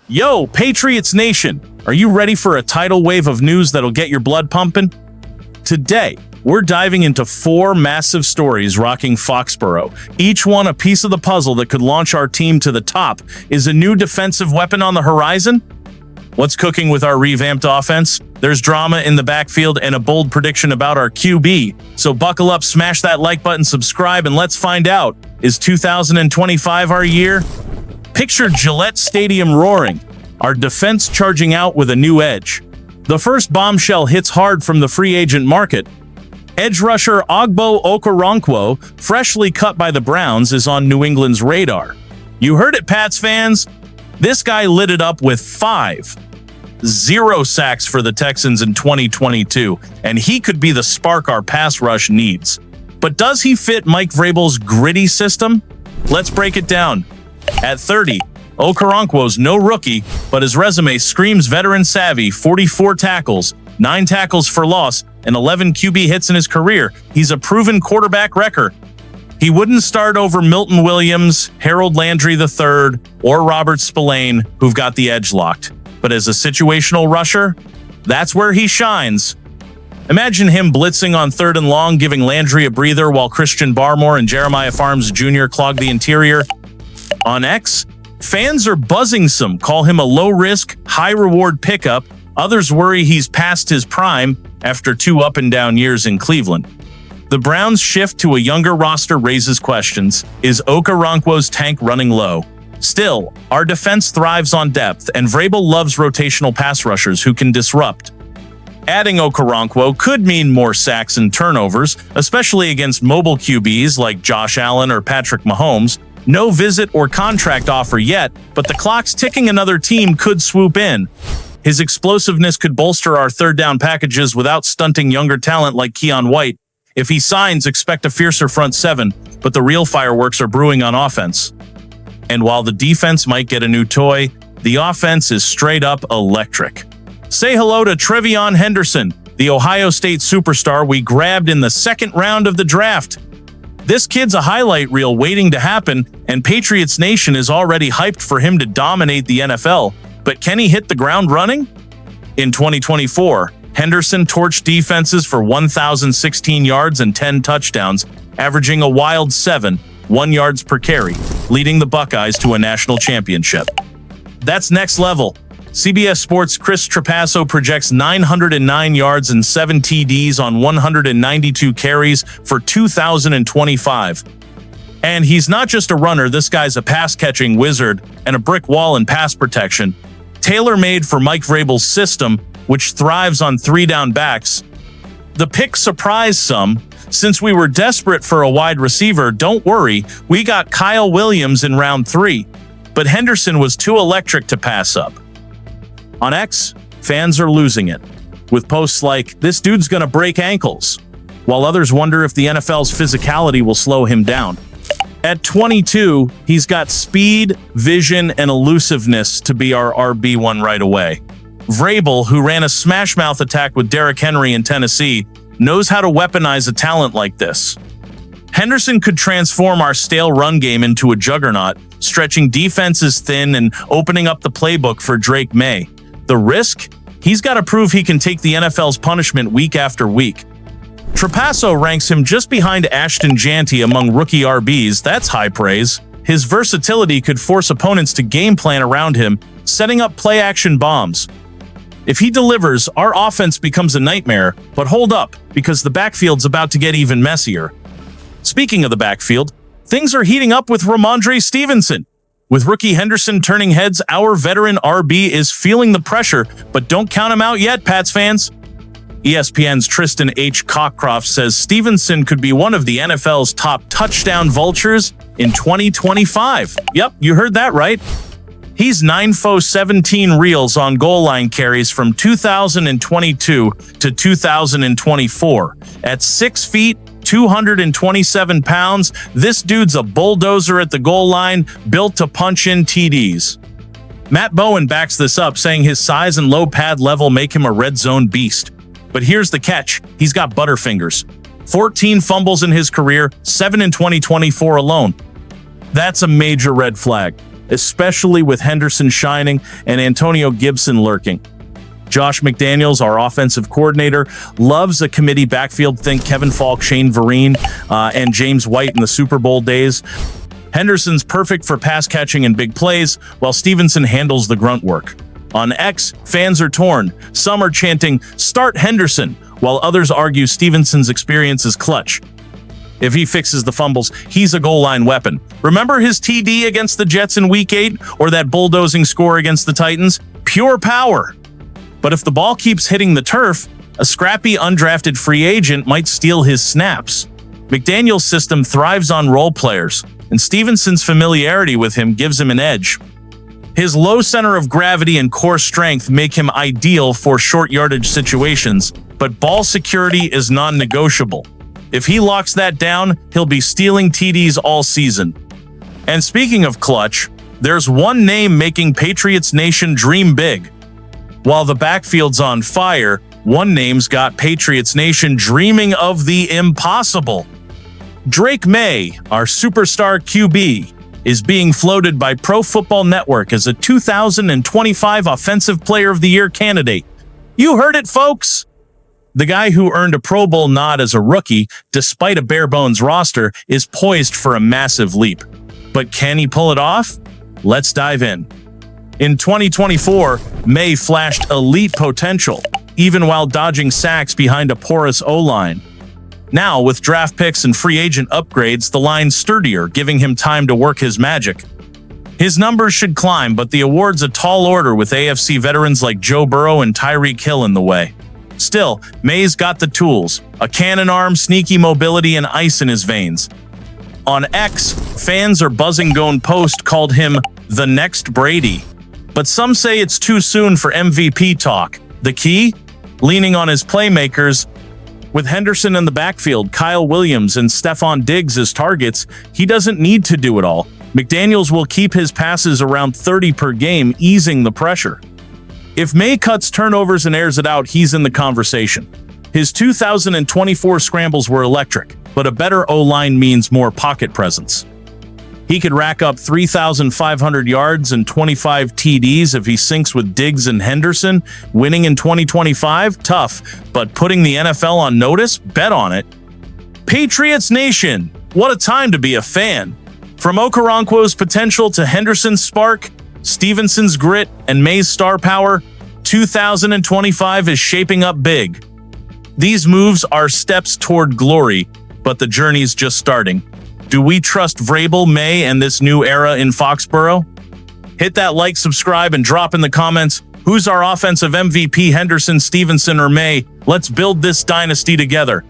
Yo, Patriots Nation, are you ready for a tidal wave of news that'll get your blood pumping? Today, we're diving into 4 massive stories rocking Foxborough, each one a piece of the puzzle that could launch our team to the top. Is a new defensive weapon on the horizon? What's cooking with our revamped offense? There's drama in the backfield and a bold prediction about our QB. So buckle up, smash that like button, subscribe, and let's find out. Is 2025 our year? Picture Gillette Stadium roaring, our defense charging out with a new edge. The first bombshell hits hard from the free agent market. Edge rusher Ogbo Okoronkwo, freshly cut by the Browns, is on New England's radar. You heard it, Pats fans. This guy lit it up with 0 sacks for the Texans in 2022, and he could be the spark our pass rush needs. But does he fit Mike Vrabel's gritty system? Let's break it down. At 30, Okoronkwo's no rookie, but his resume screams veteran savvy. 44 tackles, 9 tackles for loss, and 11 QB hits in his career. He's a proven quarterback wrecker. He wouldn't start over Milton Williams, Harold Landry III, or Robert Spillane, who've got the edge locked. But as a situational rusher, that's where he shines. Imagine him blitzing on 3rd and long, giving Landry a breather while Christian Barmore and Jeremiah Farms Jr. clog the interior. On X, fans are buzzing some, call him a low-risk, high-reward pickup. Others worry he's past his prime after 2 up-and-down years in Cleveland. The Browns' shift to a younger roster raises questions. Is Okoronkwo's tank running low? Still, our defense thrives on depth, and Vrabel loves rotational pass rushers who can disrupt. Adding Okoronkwo could mean more sacks and turnovers, especially against mobile QBs like Josh Allen or Patrick Mahomes. No visit or contract offer yet, but the clock's ticking. Another team could swoop in. His explosiveness could bolster our 3rd down packages without stunting younger talent like Keon White. If he signs, expect a fiercer front 7, but the real fireworks are brewing on offense. And while the defense might get a new toy, the offense is straight up electric. Say hello to Trevion Henderson, the Ohio State superstar we grabbed in the 2nd round of the draft. This kid's a highlight reel waiting to happen, and Patriots Nation is already hyped for him to dominate the NFL. But can he hit the ground running? In 2024, Henderson torched defenses for 1,016 yards and 10 touchdowns, averaging a wild 1 yards per carry, leading the Buckeyes to a national championship. That's next level. CBS Sports' Chris Trapasso projects 909 yards and 7 TDs on 192 carries for 2025. And he's not just a runner, this guy's a pass-catching wizard and a brick wall in pass protection. Tailor-made for Mike Vrabel's system, which thrives on 3-down backs. The pick surprised some. Since we were desperate for a wide receiver, don't worry, we got Kyle Williams in round 3. But Henderson was too electric to pass up. On X, fans are losing it, with posts like, "This dude's gonna break ankles," while others wonder if the NFL's physicality will slow him down. At 22, he's got speed, vision, and elusiveness to be our RB1 right away. Vrabel, who ran a smash-mouth attack with Derrick Henry in Tennessee, knows how to weaponize a talent like this. Henderson could transform our stale run game into a juggernaut, stretching defenses thin and opening up the playbook for Drake May. The risk? He's got to prove he can take the NFL's punishment week after week. Trapasso ranks him just behind Ashton Janty among rookie RBs. That's high praise. His versatility could force opponents to game plan around him, setting up play-action bombs. If he delivers, our offense becomes a nightmare. But hold up, because the backfield's about to get even messier. Speaking of the backfield, things are heating up with Ramondre Stevenson. With rookie Henderson turning heads, our veteran RB is feeling the pressure, but don't count him out yet, Pats fans. ESPN's Tristan H. Cockcroft says Stevenson could be one of the NFL's top touchdown vultures in 2025. Yep, you heard that right. He's 9-for-17 reels on goal line carries from 2022 to 2024. At 6 feet, 227 pounds, this dude's a bulldozer at the goal line, built to punch in TDs. Matt Bowen backs this up, saying his size and low pad level make him a red zone beast. But here's the catch, he's got butterfingers. 14 fumbles in his career, 7 in 2024 alone. That's a major red flag. especially with Henderson shining and Antonio Gibson lurking. Josh McDaniels, our offensive coordinator, loves a committee backfield. Think Kevin Falk, Shane Vereen, and James White in the Super Bowl days. Henderson's perfect for pass catching and big plays, while Stevenson handles the grunt work. On X, fans are torn. Some are chanting, "Start Henderson," while others argue Stevenson's experience is clutch. If he fixes the fumbles, he's a goal line weapon. Remember his TD against the Jets in Week 8, or that bulldozing score against the Titans? Pure power. But if the ball keeps hitting the turf, a scrappy undrafted free agent might steal his snaps. McDaniel's system thrives on role players, and Stevenson's familiarity with him gives him an edge. His low center of gravity and core strength make him ideal for short yardage situations, but ball security is non-negotiable. If he locks that down, he'll be stealing TDs all season. And speaking of clutch, there's one name making Patriots Nation dream big. While the backfield's on fire, one name's got Patriots Nation dreaming of the impossible. Drake May, our superstar QB, is being floated by Pro Football Network as a 2025 Offensive Player of the Year candidate. You heard it, folks! The guy who earned a Pro Bowl nod as a rookie, despite a bare-bones roster, is poised for a massive leap. But can he pull it off? Let's dive in. In 2024, May flashed elite potential, even while dodging sacks behind a porous O-line. Now, with draft picks and free agent upgrades, the line's sturdier, giving him time to work his magic. His numbers should climb, but the award's a tall order with AFC veterans like Joe Burrow and Tyreek Hill in the way. Still, May's got the tools, a cannon arm, sneaky mobility, and ice in his veins. On X, fans are buzzing. Gone Post called him the next Brady. But some say it's too soon for MVP talk. The key? Leaning on his playmakers. With Henderson in the backfield, Kyle Williams, and Stephon Diggs as targets, he doesn't need to do it all. McDaniels will keep his passes around 30 per game, easing the pressure. If May cuts turnovers and airs it out, he's in the conversation. His 2024 scrambles were electric, but a better O-line means more pocket presence. He could rack up 3,500 yards and 25 TDs if he syncs with Diggs and Henderson. Winning in 2025? Tough, but putting the NFL on notice? Bet on it. Patriots Nation, what a time to be a fan. From Okoronkwo's potential to Henderson's spark, Stevenson's grit, and May's star power, 2025 is shaping up big. These moves are steps toward glory, but the journey's just starting. Do we trust Vrabel, May, and this new era in Foxborough? Hit that like, subscribe, and drop in the comments, who's our offensive MVP, Henderson, Stevenson, or May? Let's build this dynasty together.